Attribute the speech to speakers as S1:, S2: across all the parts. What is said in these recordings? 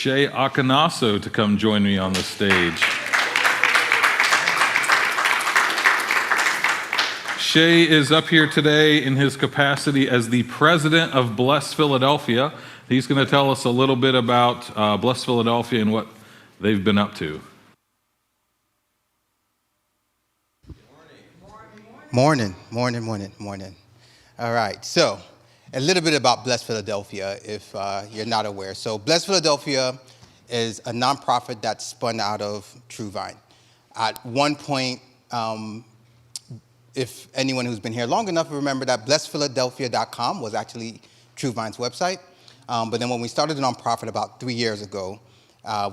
S1: Shay Akanaso to come join me on the stage. Shay is up here today in his capacity as the president of Bless Philadelphia. He's going to tell us a little bit about Bless Philadelphia and what they've been up to.
S2: Morning. All right, so a little bit about Bless Philadelphia if you're not aware. So Bless Philadelphia is a nonprofit that spun out of TrueVine. At one point, if anyone who's been here long enough will remember that blessphiladelphia.com was actually TrueVine's website. But then when we started the nonprofit about 3 years ago,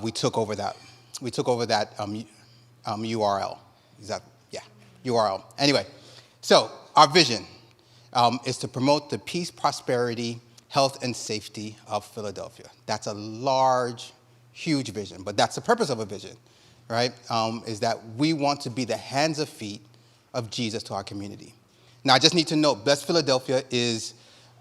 S2: we took over that. URL. URL. Anyway, so our vision is to promote the peace, prosperity, health, and safety of Philadelphia. That's a large, huge vision, but that's the purpose of a vision, right? Is that we want to be the hands and feet of Jesus to our community. Now, I just need to note, Bless Philadelphia is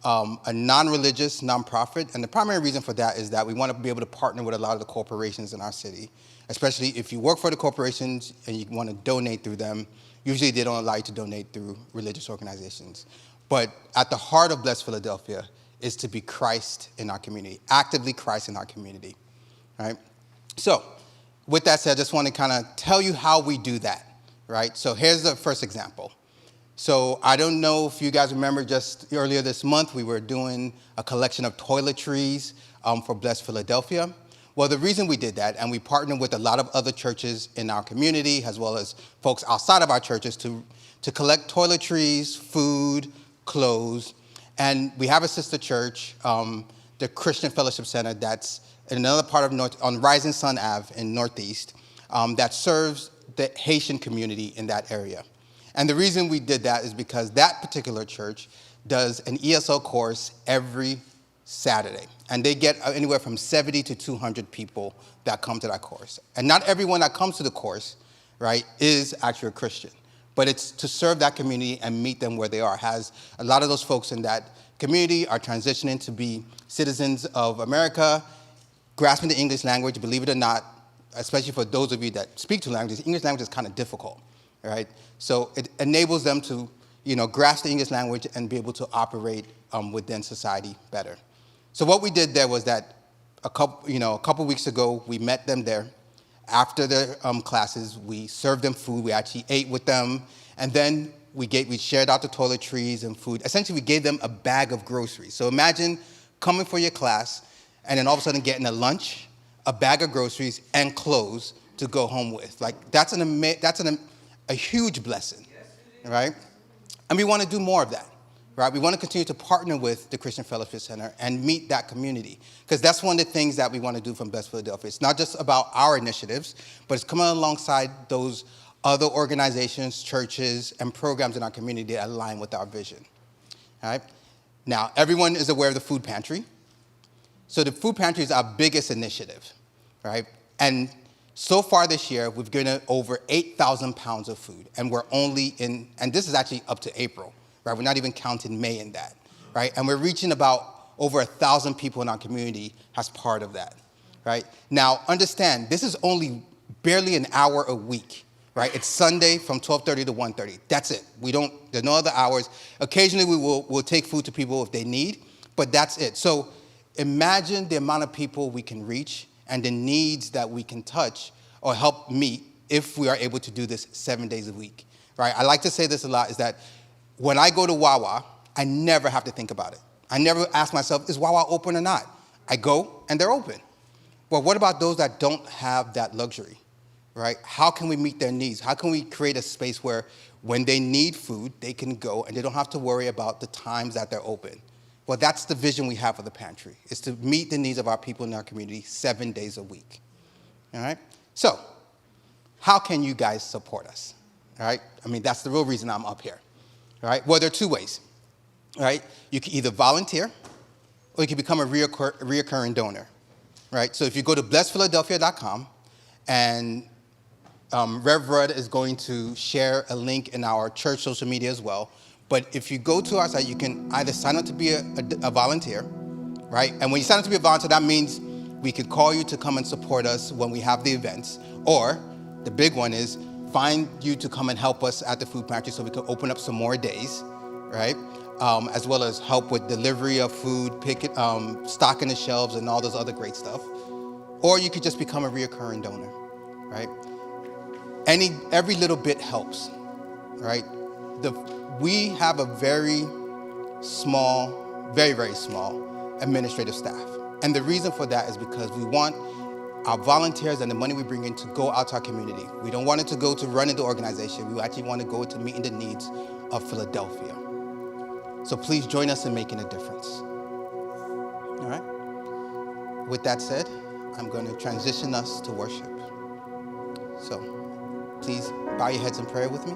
S2: a non-religious nonprofit, and the primary reason for that is that we want to be able to partner with a lot of the corporations in our city, especially if you work for the corporations and you want to donate through them. Usually they don't allow you to donate through religious organizations. But at the heart of Bless Philadelphia is to be Christ in our community, actively Christ in our community, right? So with that said, I just want to kind of tell you how we do that. Right? So here's the first example. So I don't know if you guys remember just earlier this month, we were doing a collection of toiletries for Bless Philadelphia. Well, the reason we did that, and we partnered with a lot of other churches in our community, as well as folks outside of our churches to collect toiletries, food, clothes. And we have a sister church, the Christian Fellowship Center, that's in another part of on Rising Sun Ave in Northeast, that serves the Haitian community in that area. And the reason we did that is because that particular church does an ESL course every Saturday. And they get anywhere from 70 to 200 people that come to that course. And not everyone that comes to the course, right, is actually a Christian. But it's to serve that community and meet them where they are. Has a lot of those folks in that community are transitioning to be citizens of America, grasping the English language, believe it or not, especially for those of you that speak two languages. English language is kind of difficult, right? So it enables them to, grasp the English language and be able to operate within society better. So what we did there was that a couple weeks ago, we met them there. After their classes, we served them food. We actually ate with them, and then we shared out the toiletries and food. Essentially, we gave them a bag of groceries. So imagine coming for your class, and then all of a sudden getting a lunch, a bag of groceries, and clothes to go home with. Like, that's a huge blessing, right? And we want to do more of that, right? We want to continue to partner with the Christian Fellowship Center and meet that community, because that's one of the things that we want to do from Bless Philadelphia. It's not just about our initiatives, but it's coming alongside those other organizations, churches, and programs in our community that align with our vision, all right? Now, everyone is aware of the food pantry. So the food pantry is our biggest initiative, right? And so far this year, we've given over 8,000 pounds of food, and we're only and this is actually up to April, right? We're not even counting May in that, right? And we're reaching about over 1,000 people in our community as part of that, right? Now, understand, this is only barely an hour a week, right? It's Sunday from 12:30 to 1:30. That's it. There's no other hours. Occasionally, we'll take food to people if they need, but that's it. So imagine the amount of people we can reach and the needs that we can touch or help meet if we are able to do this 7 days a week, right? I like to say this a lot, is that when I go to Wawa, I never have to think about it. I never ask myself, is Wawa open or not? I go and they're open. Well, what about those that don't have that luxury, right? How can we meet their needs? How can we create a space where when they need food, they can go and they don't have to worry about the times that they're open? Well, that's the vision we have for the pantry, is to meet the needs of our people in our community 7 days a week, all right? So how can you guys support us, all right? I mean, that's the real reason I'm up here, all right? Well, there are two ways, all right? You can either volunteer or you can become a reoccurring donor, right? So if you go to blessphiladelphia.com, and Rev Rudd is going to share a link in our church social media as well. But if you go to our site, you can either sign up to be a volunteer, right? And when you sign up to be a volunteer, that means We could call you to come and support us when we have the events, or the big one is find you to come and help us at the food pantry so we can open up some more days, right? As well as help with delivery of food, stocking the shelves and all those other great stuff. Or you could just become a reoccurring donor, right? Every little bit helps, right? We have a very small, very, very small administrative staff. And the reason for that is because we want our volunteers and the money we bring in to go out to our community. We don't want it to go to running the organization. We actually want to go to meeting the needs of Philadelphia. So please join us in making a difference. All right? With that said, I'm going to transition us to worship. So please bow your heads in prayer with me.